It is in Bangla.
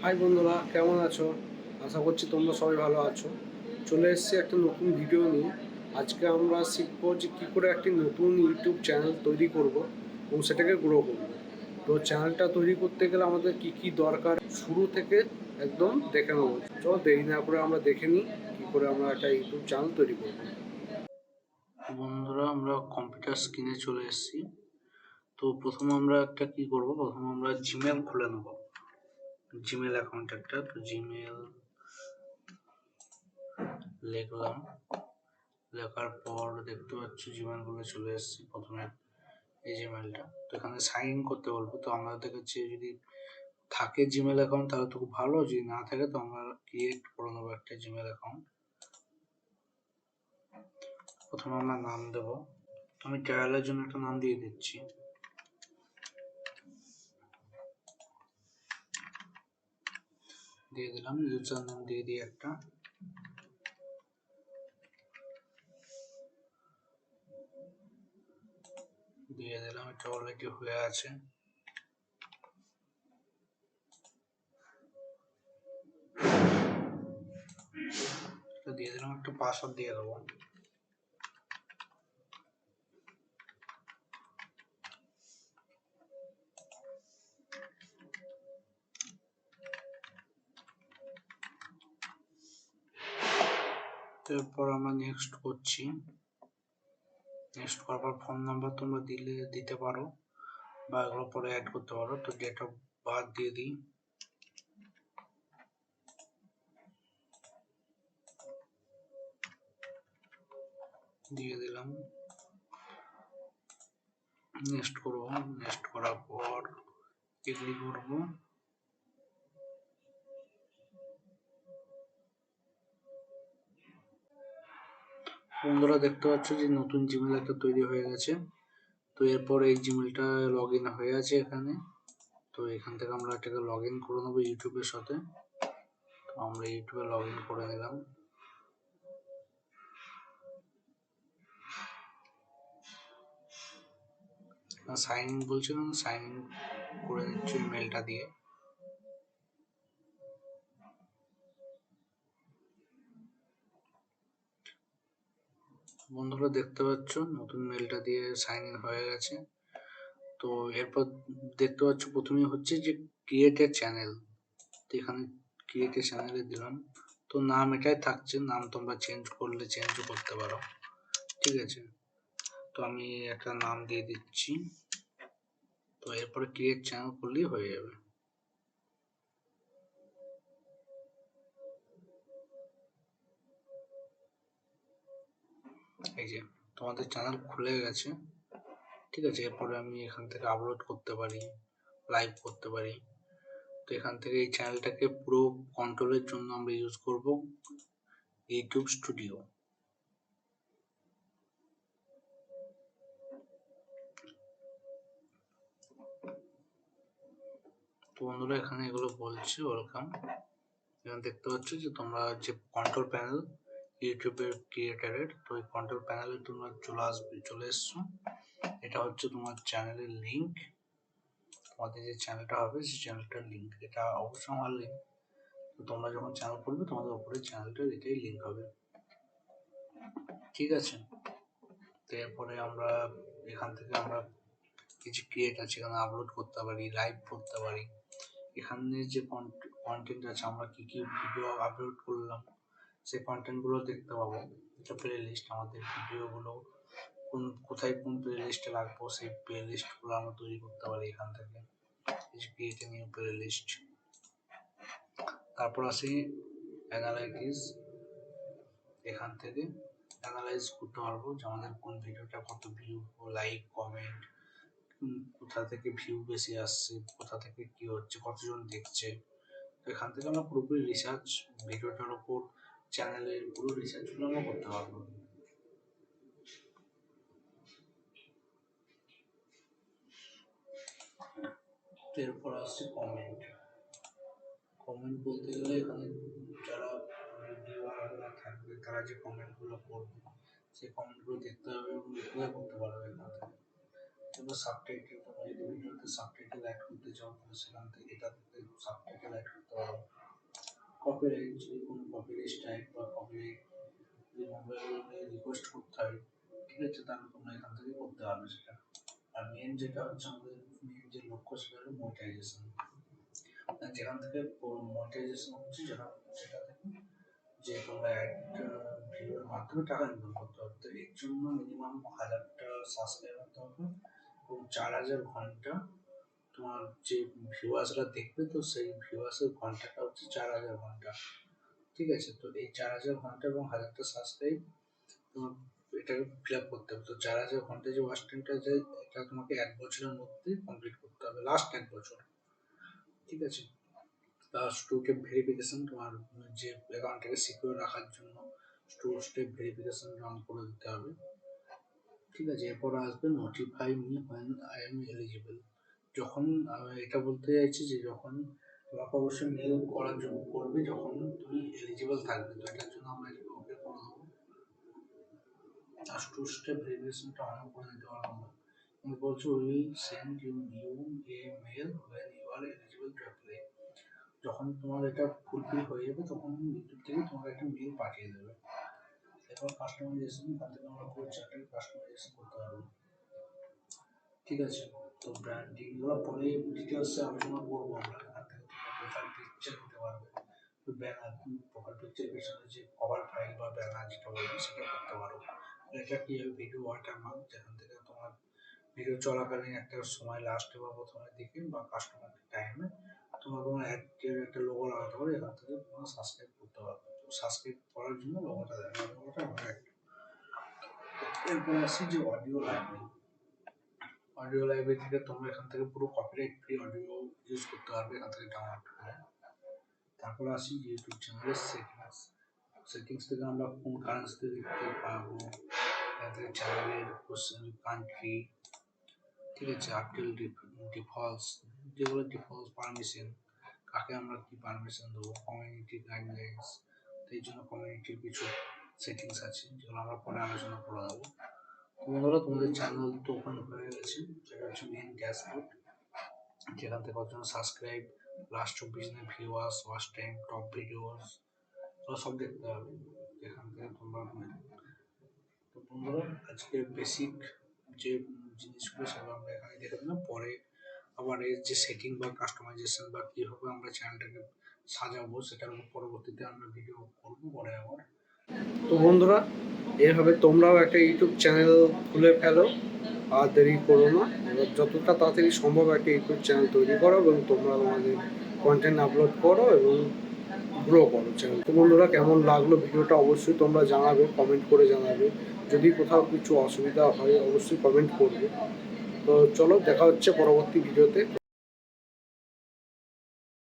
হাই বন্ধুরা, কেমন আছো? আশা করছি তোমরা সবাই ভালো আছো। চলে এসেছি একটা নতুন ভিডিও নিয়ে। আজকে আমরা শিখবো যে কী করে একটি নতুন ইউটিউব চ্যানেল তৈরি করব এবং সেটাকে গ্রো করব। তো চ্যানেলটা তৈরি করতে গেলে আমাদের কি কি দরকার শুরু থেকে একদম দেখে নেবো। চলো দেরি না করে আমরা দেখে নিই কী করে আমরা একটা ইউটিউব চ্যানেল তৈরি করব। বন্ধুরা, আমরা কম্পিউটার স্ক্রিনে চলে এসেছি। তো প্রথমে আমরা একটা কি করব, প্রথমে আমরা জিমেল খুলে নেব। জিমেল অ্যাকাউন্ট একটা, তো জিমেল লিখলাম। লেখার পর দেখতে পাচ্ছি জিমেলগুলো চলে এসেছে। প্রথমে এই জিমেলটা, তো এখানে সাইন ইন করতে বলবো। তো আমাদের কাছে যদি থাকে জিমেল অ্যাকাউন্ট তাহলে তো খুব ভালো, যদি না থাকে তো আমরা ক্রিয়েট করে নেবো একটা জিমেল অ্যাকাউন্ট। প্রথমে আমরা নাম দেব। আমি ট্রায়ালের জন্য একটা নাম দিয়ে দিচ্ছি। দিয়ে দিলাম, ইউজার নেম দিয়ে দিই একটা। দিয়ে দিলাম, এটা অলরেডি হয়ে আছে। দিয়ে দিলাম, একটা পাসওয়ার্ড দিয়ে দেবো। এরপর আমরা নেক্সট করছি। নেক্সট করার পর ফোন নাম্বার তোমরা দিতে পারো বা এগুলো পরে অ্যাড করতে পারো। তো ডেট অফ বার্থ দিয়ে দিই। দিয়ে দিলাম, নেক্সট করব। নেক্সট করার পর এগ্রি করব। বন্ধুরা, দেখতে পাচ্ছ যে নতুন জিমেল একটা তৈরি হয়ে গেছে। তো এরপর এই জিমেলটা লগ ইন হয়ে আছে এখানে। তো এখান থেকে আমরা এটাকে লগ ইন করে নেবো ইউটিউবের সাথে। তো আমরা ইউটিউবে লগ ইন করে নিলাম। সাইন ইন বলছিলাম, সাইন ইন করে নিচ্ছি মেলটা দিয়ে। বন্ধুরা, দেখতে পাচ্ছ নতুন মেলটা দিয়ে সাইন ইন হয়ে গেছে। তো এরপর দেখতে পাচ্ছ প্রথমেই হচ্ছে যে ক্রিয়েট এ চ্যানেল। তো এখানে ক্রিয়েট এ চ্যানেলে দিলাম। তো নাম এটাই থাকছে, নাম তোমরা চেঞ্জ করলে চেঞ্জও করতে পারো, ঠিক আছে। তো আমি একটা নাম দিয়ে দিচ্ছি। তো এরপরে ক্রিয়েট চ্যানেল করলেই হয়ে যাবে। এই যে তোমাদের চ্যানেল খুলে গেছে, ঠিক আছে। এরপরে আমি এখান থেকে আপলোড করতে পারি, লাইভ করতে পারি। তো এখান থেকে এই চ্যানেলটাকে পুরো কন্ট্রোলের জন্য আমরা ইউজ করব ইউটিউব স্টুডিও। তো বন্ধুরা, এখানে এগুলো বলছে ওয়েলকাম। এখানে দেখতে পাচ্ছ যে তোমরা যে কন্ট্রোল প্যানেল ইউটিউবের ক্রিয়েটারের, তো এই কন্ট্রোল প্যানেলে তোমরা চলে এসছো। এটা হচ্ছে তোমার চ্যানেলের লিঙ্ক। তোমাদের যে চ্যানেলটা হবে সেই চ্যানেলটার লিঙ্ক, এটা অবশ্যই আমার লিঙ্ক। তো তোমরা যখন চ্যানেল করবে তোমাদের উপরে চ্যানেলটার এটাই লিঙ্ক হবে, ঠিক আছে। তো এরপরে আমরা এখান থেকে আমরা কিছু ক্রিয়েট আছে, এখানে আপলোড করতে পারি, লাইভ করতে পারি। এখানে যে কন্টেন্ট আছে, আমরা কি কি ভিডিও আপলোড করলাম সেই কন্টেন্ট গুলো দেখতে পাবো। এটা প্লে লিস্ট, আমাদের ভিডিওগুলো কোথায় কোন প্লে লিস্টে রাখবো সেই প্লে লিস্ট গুলো আমরা তৈরি করতে পারি এখান থেকে। Create a new playlist. তারপর আসি অ্যানালাইটিস। এখান থেকে অ্যানালাইজ করতে পারবো যে আমাদের কোন ভিডিওটা কত ভিউ, লাইক, কমেন্ট, কোথা থেকে ভিউ বেশি আসছে, কোথা থেকে কি হচ্ছে, কতজন দেখছে। তো এখান থেকে আমরা পুরোপুরি রিসার্চ ভিডিওটার উপর, চ্যানেলের পুরো রিসার্চগুলো আমরা করতে পারবো। এরপর আসছে কমেন্ট। কমেন্ট বলতে গেলে এখানে যারা ভিডিওরা থাকবে তারা যে কমেন্টগুলো করবে সেই কমেন্টগুলো দেখতে হবে এবং রিপ্লাই করতে পারবে এখান থেকে। কিন্তু সাবটাইটেল, তোমরা যদি ভিডিওতে সাবটাইটেল অ্যাড করতে চাও তাহলে সেখান থেকে এটা সাবটাইটেল অ্যাড করতে পারো। কপিরাইট, যদি কোনো কপিরাইট স্ট্রাইক বা কপিরাইট যদি মোবাইলে রিকোয়েস্ট করতে হয়, ঠিক আছে, তাহলে তোমরা এখান থেকে করতে পারবে সেটা। আর মেন যেটা হচ্ছে আমাদের মেন যে লক্ষ্য সেটা হলো মনিটাইজেশন। যেখান থেকে মনিটাইজেশন হচ্ছে যেটা থেকে যে তোমরা একটা ভিডিওর মাধ্যমে টাকা ইনকাম করতে পারবে। তো এর জন্য মিনিমাম 1000টা সাবস্ক্রাইবার হতে হবে এবং 4000 ঘন্টা তোমার যে ভিউয়ার্সরা দেখবে, তো সেই ভিউয়ার্সের ঘন্টাটা হচ্ছে 4000 ঘন্টা, ঠিক আছে। তো এই 4000 ঘন্টা এবং 1000টা সাবস্ক্রাইব তোমার এটাকে ফিল আপ করতে হবে। তো 4000 ঘন্টা যে ওয়াচ টাইমটা আছে এটা তোমাকে 1 বছরের মধ্যে কমপ্লিট করতে হবে, লাস্ট 1 বছর, ঠিক আছে। প্লাস 2 স্টেপ ভেরিফিকেশন, তোমার যে অ্যাকাউন্টটাকে সিকিউর রাখার জন্য 2 স্টেপ ভেরিফিকেশন রান করে দিতে হবে, ঠিক আছে। এরপর আসবে notify me when I am eligible. যখন এটা বলতে চাইছি যে যখন তোমাকে অবশ্যই মেল করার জন্য করবে যখন তুমি এলিজিবল থাকবে, তো এটার জন্য আমরা এটাকে ওকে করে দেবো। জাস্ট 2 স্টেপ ভেরিফিকেশনটা অন করে দিতে পারবো। আমি বলছি will send you a mail when you are eligible to apply. যখন তোমার এটা ফুলফিল হয়ে যাবে তখন ইউটিউব থেকে তোমার একটা মেল পাঠিয়ে দেবে। এরপর কাস্টমাইজেশন, এখান থেকে আমরা পুরো চ্যানেল কাস্টমাইজেশন করতে পারবো, ঠিক আছে। তো ব্র্যান্ডিং গুলো পরে ডিটেলসে আলোচনা করবো আমরা। এখান থেকে তোমরা প্রোফাইল পিকচার দিতে পারবে, ব্যানার, প্রোফাইল পিকচার পেছনে যে কভার ফাইল বা ব্যানার যেটা বলবে সেটা করতে পারো। এটা কি ভিডিও ওয়াটারমার্ক, যেখান থেকে তোমার ভিডিও চলাকালীন একটা সময় লাস্টে বা প্রথমে দিকে বা কাস্টমার টাইমে তোমার অ্যাডের একটা লোগো লাগাতে পারো, এখান থেকে তোমরা সাবস্ক্রাইব করতে পারবে। তো সাবস্ক্রাইব করার জন্য লোগোটা দেয়, লোগোটা আমরা একটা। এরপর আসি যে অডিও লাইব্রেরি। অডিও লাইব্রেরি থেকে তোমরা এখান থেকে পুরো কপিরাইট ফ্রি অডিও ইউজ করতে পারবে এখান থেকে ডাউনলোড করে। তারপর আসি ইউটিউব চ্যানেলের সেটিংস। সেটিংস থেকে আমরা কোন কারেন্সিতে দেখতে পাবো, এখান থেকে চ্যানেলের কান্ট্রি, ঠিক আছে, আপডেট ডিফল্টস, যেগুলো ডিফল্ট পারমিশন, কাকে আমরা কি পারমিশন দেবো, কমিউনিটি গাইডলাইন্স, এই জন্য কমিউনিটির কিছু সেটিংস আছে যেগুলো আমরা পরে আলোচনা করে দেবো। বন্ধুরা তোমাদের চ্যানেল তো ওপেন হয়ে গেছে, সেটা হচ্ছে মেন ড্যাশবোর্ড, যেখান থেকে কতজন সাবস্ক্রাইব, লাস্ট 24 দিনের viewers, watch time, top videos, সব দেখতে হবে এখান থেকে তোমরা। তো বন্ধুরা আজকে বেসিক যে জিনিসগুলো সেগুলো আমরা এখানে দেখে দিলাম। পরে আবার এর যে সেটিং বা কাস্টমাইজেশন বা কীভাবে আমরা চ্যানেলটাকে সাজাবো সেটার পরবর্তীতে আমরা ভিডিও করবো পরে আবার। তো বন্ধুরা এভাবে তোমরাও একটা ইউটিউব চ্যানেল খুলে ফেলো, আর দেরি করো না। এবার যতটা তাড়াতাড়ি সম্ভব একটা ইউটিউব চ্যানেল তৈরি করো এবং তোমরা তোমাদের কন্টেন্ট আপলোড করো এবং গ্রো করো চ্যানেল। তো বন্ধুরা কেমন লাগলো ভিডিওটা অবশ্যই তোমরা জানাবে, কমেন্ট করে জানাবে। যদি কোথাও কিছু অসুবিধা হয় অবশ্যই কমেন্ট করবে। তো চলো দেখা হচ্ছে পরবর্তী ভিডিওতে।